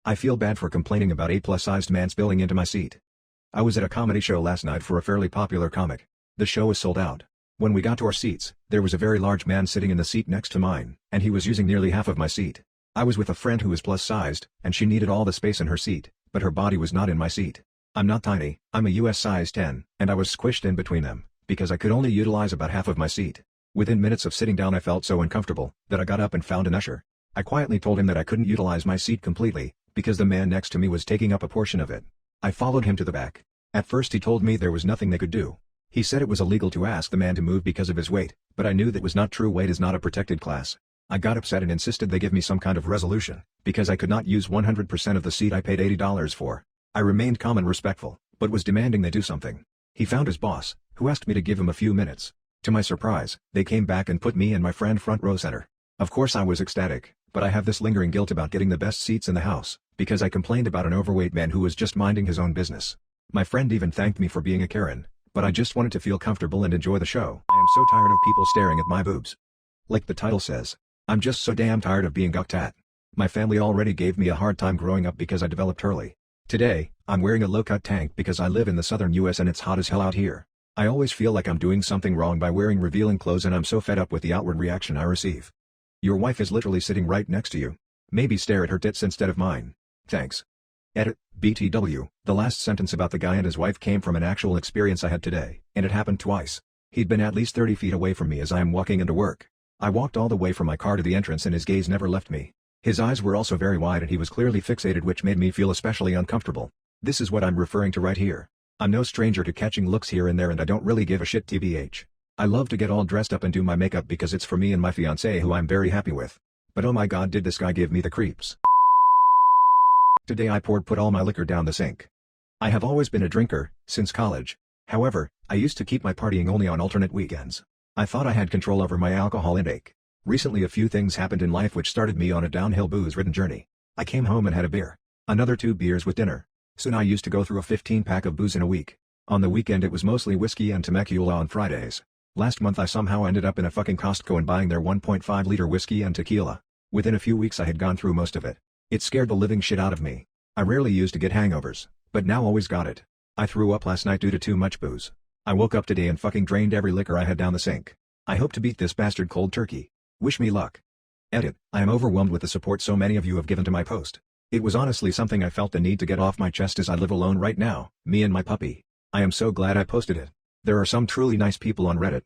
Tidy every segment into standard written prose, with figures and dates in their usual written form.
I feel bad for complaining about a plus-sized man spilling into my seat. I was at a comedy show last night for a fairly popular comic. The show was sold out. When we got to our seats, there was a very large man sitting in the seat next to mine, and he was using nearly half of my seat. I was with a friend who was plus-sized, and she needed all the space in her seat, but her body was not in my seat. I'm not tiny, I'm a US size 10, and I was squished in between them, because I could only utilize about half of my seat. Within minutes of sitting down I felt so uncomfortable, that I got up and found an usher. I quietly told him that I couldn't utilize my seat completely, because the man next to me was taking up a portion of it. I followed him to the back. At first he told me there was nothing they could do. He said it was illegal to ask the man to move because of his weight, but I knew that was not true. Weight is not a protected class. I got upset and insisted they give me some kind of resolution, because I could not use 100% of the seat I paid $80 for. I remained calm and respectful, but was demanding they do something. He found his boss, who asked me to give him a few minutes. To my surprise, they came back and put me and my friend front row center. Of course I was ecstatic, but I have this lingering guilt about getting the best seats in the house, because I complained about an overweight man who was just minding his own business. My friend even thanked me for being a Karen, but I just wanted to feel comfortable and enjoy the show. I am so tired of people staring at my boobs. Like the title says, I'm just so damn tired of being gawked at. My family already gave me a hard time growing up because I developed early. Today, I'm wearing a low-cut tank because I live in the southern US and it's hot as hell out here. I always feel like I'm doing something wrong by wearing revealing clothes, and I'm so fed up with the outward reaction I receive. Your wife is literally sitting right next to you. Maybe stare at her tits instead of mine. Thanks. Edit, BTW, the last sentence about the guy and his wife came from an actual experience I had today, and it happened twice. He'd been at least 30 feet away from me as I am walking into work. I walked all the way from my car to the entrance and his gaze never left me. His eyes were also very wide and he was clearly fixated, which made me feel especially uncomfortable. This is what I'm referring to right here. I'm no stranger to catching looks here and there, and I don't really give a shit tbh. I love to get all dressed up and do my makeup because it's for me and my fiancée, who I'm very happy with. But oh my god, did this guy give me the creeps. Today I put all my liquor down the sink. I have always been a drinker, since college. However, I used to keep my partying only on alternate weekends. I thought I had control over my alcohol intake. Recently a few things happened in life which started me on a downhill booze-ridden journey. I came home and had a beer. Another 2 beers with dinner. Soon I used to go through a 15-pack of booze in a week. On the weekend it was mostly whiskey and Temecula on Fridays. Last month I somehow ended up in a fucking Costco and buying their 1.5-liter whiskey and tequila. Within a few weeks I had gone through most of it. It scared the living shit out of me. I rarely used to get hangovers, but now always got it. I threw up last night due to too much booze. I woke up today and fucking drained every liquor I had down the sink. I hope to beat this bastard cold turkey. Wish me luck. Edit, I am overwhelmed with the support so many of you have given to my post. It was honestly something I felt the need to get off my chest, as I live alone right now, me and my puppy. I am so glad I posted it. There are some truly nice people on Reddit.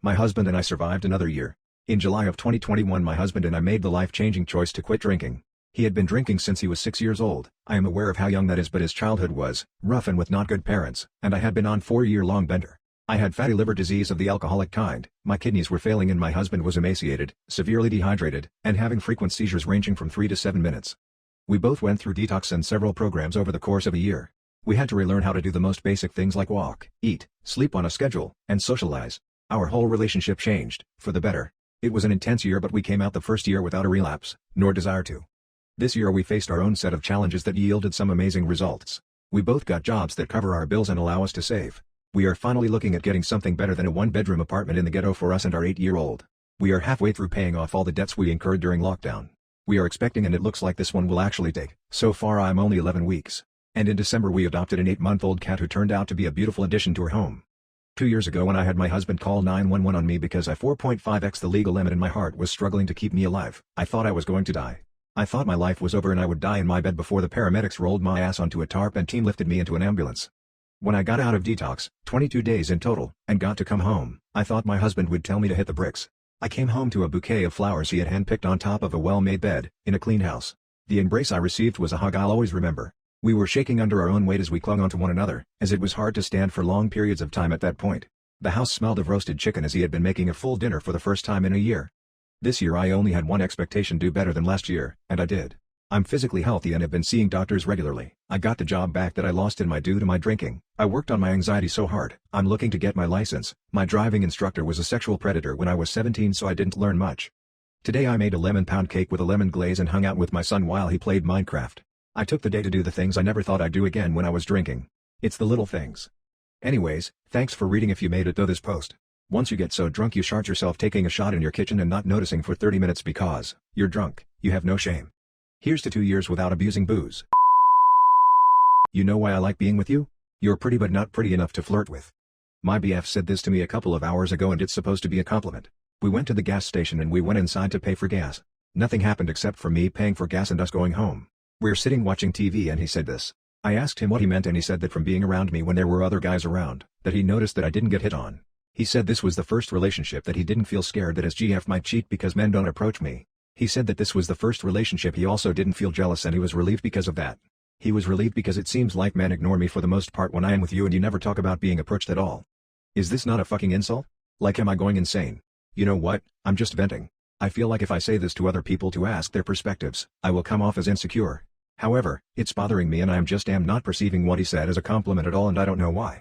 My husband and I survived another year. In July of 2021 my husband and I made the life-changing choice to quit drinking. He had been drinking since he was 6 years old. I am aware of how young that is, but his childhood was rough and with not good parents, and I had been on 4-year-long bender. I had fatty liver disease of the alcoholic kind, my kidneys were failing and my husband was emaciated, severely dehydrated, and having frequent seizures ranging from 3 to 7 minutes. We both went through detox and several programs over the course of a year. We had to relearn how to do the most basic things like walk, eat, sleep on a schedule, and socialize. Our whole relationship changed, for the better. It was an intense year, but we came out the first year without a relapse, nor desire to. This year we faced our own set of challenges that yielded some amazing results. We both got jobs that cover our bills and allow us to save. We are finally looking at getting something better than a 1-bedroom apartment in the ghetto for us and our 8-year-old. We are halfway through paying off all the debts we incurred during lockdown. We are expecting, and it looks like this one will actually take. So far I'm only 11 weeks. And in December we adopted an 8-month-old cat who turned out to be a beautiful addition to our home. 2 years ago when I had my husband call 911 on me because I 4.5x the legal limit and my heart was struggling to keep me alive, I thought I was going to die. I thought my life was over and I would die in my bed before the paramedics rolled my ass onto a tarp and team lifted me into an ambulance. When I got out of detox, 22 days in total, and got to come home, I thought my husband would tell me to hit the bricks. I came home to a bouquet of flowers he had handpicked on top of a well-made bed, in a clean house. The embrace I received was a hug I'll always remember. We were shaking under our own weight as we clung onto one another, as it was hard to stand for long periods of time at that point. The house smelled of roasted chicken as he had been making a full dinner for the first time in a year. This year I only had one expectation: do better than last year, and I did. I'm physically healthy and have been seeing doctors regularly. I got the job back that I lost in my due to my drinking. I worked on my anxiety so hard. I'm looking to get my license. My driving instructor was a sexual predator when I was 17, so I didn't learn much. Today I made a lemon pound cake with a lemon glaze and hung out with my son while he played Minecraft. I took the day to do the things I never thought I'd do again when I was drinking. It's the little things. Anyways, thanks for reading if you made it through this post. Once you get so drunk you shart yourself taking a shot in your kitchen and not noticing for 30 minutes because you're drunk, you have no shame. Here's to 2 years without abusing booze. You know why I like being with you? You're pretty but not pretty enough to flirt with. My BF said this to me a couple of hours ago and it's supposed to be a compliment. We went to the gas station and we went inside to pay for gas. Nothing happened except for me paying for gas and us going home. We're sitting watching TV and he said this. I asked him what he meant and he said that from being around me when there were other guys around, that he noticed that I didn't get hit on. He said this was the first relationship that he didn't feel scared that his GF might cheat because men don't approach me. He said that this was the first relationship he also didn't feel jealous and he was relieved because of that. He was relieved because it seems like men ignore me for the most part when I am with you and you never talk about being approached at all. Is this not a fucking insult? Like, am I going insane? You know what, I'm just venting. I feel like if I say this to other people to ask their perspectives, I will come off as insecure. However, it's bothering me and I am not perceiving what he said as a compliment at all and I don't know why.